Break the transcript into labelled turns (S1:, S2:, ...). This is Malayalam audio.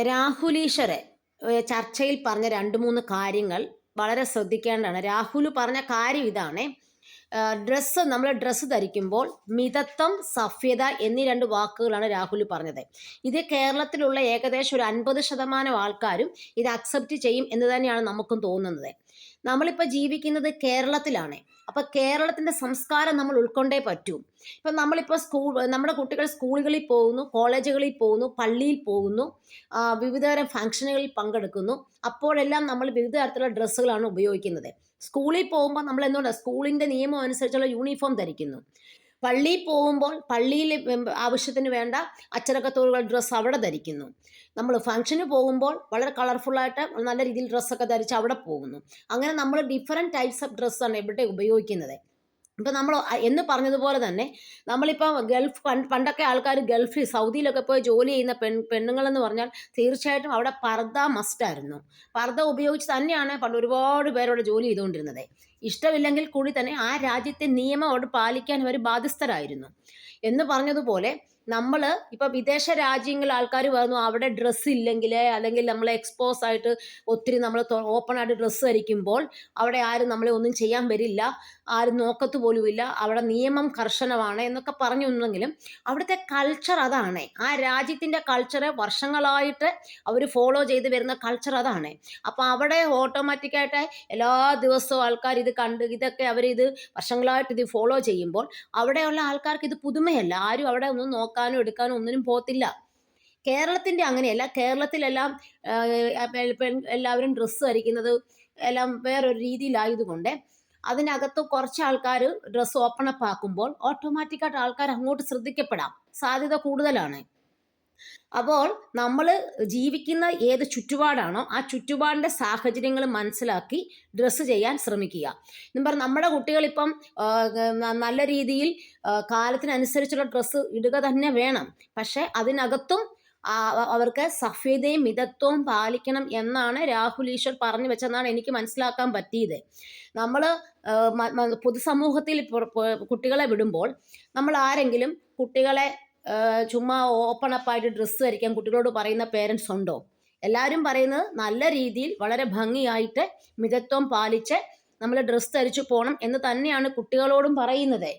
S1: രാഹുലീശ്വരെ ചർച്ചയിൽ പറഞ്ഞ 2, 3 കാര്യങ്ങൾ വളരെ ശ്രദ്ധിക്കേണ്ടതാണ്. രാഹുൽ പറഞ്ഞ കാര്യം ഇതാണ്. നമ്മൾ ഡ്രസ്സ് ധരിക്കുമ്പോൾ മിതത്വം, സഭ്യത എന്നീ 2 വാക്കുകളാണ് രാഹുൽ പറഞ്ഞത്. ഇത് കേരളത്തിലുള്ള ഏകദേശം ഒരു 50% ആൾക്കാരും ഇത് അക്സെപ്റ്റ് ചെയ്യും എന്ന് തന്നെയാണ് നമുക്കും തോന്നുന്നത്. നമ്മളിപ്പോൾ ജീവിക്കുന്നത് കേരളത്തിലാണ്. അപ്പോൾ കേരളത്തിൻ്റെ സംസ്കാരം നമ്മൾ ഉൾക്കൊണ്ടേ പറ്റൂ. ഇപ്പം നമ്മളിപ്പോൾ നമ്മുടെ കുട്ടികൾ സ്കൂളുകളിൽ പോകുന്നു, കോളേജുകളിൽ പോകുന്നു, പള്ളിയിൽ പോകുന്നു, വിവിധതരം ഫംഗ്ഷനുകളിൽ പങ്കെടുക്കുന്നു. അപ്പോഴെല്ലാം നമ്മൾ വിവിധ തരത്തിലുള്ള ഡ്രസ്സുകളാണ് ഉപയോഗിക്കുന്നത്. സ്കൂളിൽ പോകുമ്പോൾ നമ്മൾ എന്തുകൊണ്ടാണ് സ്കൂളിൻ്റെ നിയമം അനുസരിച്ചുള്ള യൂണിഫോം ധരിക്കുന്നു. പള്ളിയിൽ പോകുമ്പോൾ പള്ളിയിൽ ആവശ്യത്തിന് വേണ്ട അച്ചടക്കത്തോടുള്ള ഡ്രസ്സ് അവിടെ ധരിക്കുന്നു. നമ്മൾ ഫംഗ്ഷന് പോകുമ്പോൾ വളരെ കളർഫുള്ളായിട്ട് നല്ല രീതിയിൽ ഡ്രസ്സൊക്കെ ധരിച്ച് അവിടെ പോകുന്നു. അങ്ങനെ നമ്മൾ ഡിഫറെൻറ്റ് ടൈപ്സ് ഓഫ് ഡ്രസ്സാണ് ഇവിടെ ഉപയോഗിക്കുന്നത്. ഇപ്പം നമ്മൾ എന്ന് പറഞ്ഞതുപോലെ തന്നെ നമ്മളിപ്പോൾ പണ്ടൊക്കെ ആൾക്കാർ ഗൾഫിൽ സൗദിയിലൊക്കെ പോയി ജോലി ചെയ്യുന്ന പെണ്ണുങ്ങളെന്ന് പറഞ്ഞാൽ തീർച്ചയായിട്ടും അവിടെ പർദ്ദ മസ്റ്റായിരുന്നു. പർദ്ദ ഉപയോഗിച്ച് തന്നെയാണ് പണ്ട് ഒരുപാട് പേരവിടെ ജോലി ചെയ്തുകൊണ്ടിരുന്നത്. ഇഷ്ടമില്ലെങ്കിൽ കൂടി തന്നെ ആ രാജ്യത്തെ നിയമം അവിടെ പാലിക്കാൻ അവർ ബാധ്യസ്ഥരായിരുന്നു. എന്ന് പറഞ്ഞതുപോലെ നമ്മൾ ഇപ്പോൾ വിദേശ രാജ്യങ്ങളിൽ ആൾക്കാർ പറഞ്ഞു അവിടെ ഡ്രസ്സ് ഇല്ലെങ്കിൽ അല്ലെങ്കിൽ നമ്മൾ എക്സ്പോസ് ആയിട്ട് ഒത്തിരി നമ്മൾ ഓപ്പണായിട്ട് ഡ്രസ്സ് ധരിക്കുമ്പോൾ അവിടെ ആരും നമ്മളെ ഒന്നും ചെയ്യാൻ വരില്ല, ആരും നോക്കത്ത് പോലുമില്ല, അവിടെ നിയമം കർശനമാണ് എന്നൊക്കെ പറഞ്ഞെങ്കിലും അവിടുത്തെ കൾച്ചർ അതാണ്. ആ രാജ്യത്തിൻ്റെ കൾച്ചറ് വർഷങ്ങളായിട്ട് അവർ ഫോളോ ചെയ്ത് വരുന്ന കൾച്ചർ അതാണ്. അപ്പോൾ അവിടെ ഓട്ടോമാറ്റിക്കായിട്ട് എല്ലാ ദിവസവും ആൾക്കാർ ഇത് കണ്ട് ഇതൊക്കെ അവരിത് വർഷങ്ങളായിട്ട് ഇത് ഫോളോ ചെയ്യുമ്പോൾ അവിടെയുള്ള ആൾക്കാർക്ക് ഇത് പുതുമയല്ല. ആരും അവിടെ ഒന്നും നോക്കാനോ എടുക്കാനോ ഒന്നിനും പോകത്തില്ല. കേരളത്തിൻ്റെ അങ്ങനെയല്ല. കേരളത്തിലെല്ലാം എല്ലാവരും ഡ്രസ്സ് ധരിക്കുന്നത് എല്ലാം വേറൊരു രീതിയിലായതുകൊണ്ട് അതിനകത്ത് കുറച്ച് ആൾക്കാർ ഡ്രസ്സ് ഓപ്പൺ അപ്പ് ആക്കുമ്പോൾ ഓട്ടോമാറ്റിക്കായിട്ട് ആൾക്കാർ അങ്ങോട്ട് ശ്രദ്ധിക്കപ്പെടാം സാധ്യത കൂടുതലാണ്. അപ്പോൾ നമ്മൾ ജീവിക്കുന്ന ഏത് ചുറ്റുപാടാണോ ആ ചുറ്റുപാടിൻ്റെ സാഹചര്യങ്ങൾ മനസ്സിലാക്കി ഡ്രസ്സ് ചെയ്യാൻ ശ്രമിക്കുക. എന്നും പറഞ്ഞാൽ നമ്മുടെ കുട്ടികളിപ്പം നല്ല രീതിയിൽ കാലത്തിനനുസരിച്ചുള്ള ഡ്രസ്സ് ഇടുക തന്നെ വേണം. പക്ഷേ അതിനകത്തും അവർക്ക് സഭ്യതയും മിതത്വവും പാലിക്കണം എന്നാണ് രാഹുൽ ഈശ്വർ പറഞ്ഞു വെച്ചെന്നാണ് എനിക്ക് മനസ്സിലാക്കാൻ പറ്റിയത്. നമ്മൾ പൊതുസമൂഹത്തിൽ കുട്ടികളെ വിടുമ്പോൾ നമ്മൾ ആരെങ്കിലും കുട്ടികളെ ചുമ്മാ ഓപ്പൺ അപ്പായിട്ട് ഡ്രസ്സ് ധരിക്കാൻ കുട്ടികളോട് പറയുന്ന പേരൻസ് ഉണ്ടോ? എല്ലാവരും പറയുന്നത് നല്ല രീതിയിൽ വളരെ ഭംഗിയായിട്ട് മിതത്വം പാലിച്ച് നമ്മൾ ഡ്രസ്സ് ധരിച്ചു പോകണം എന്ന് തന്നെയാണ് കുട്ടികളോടും പറയുന്നത്.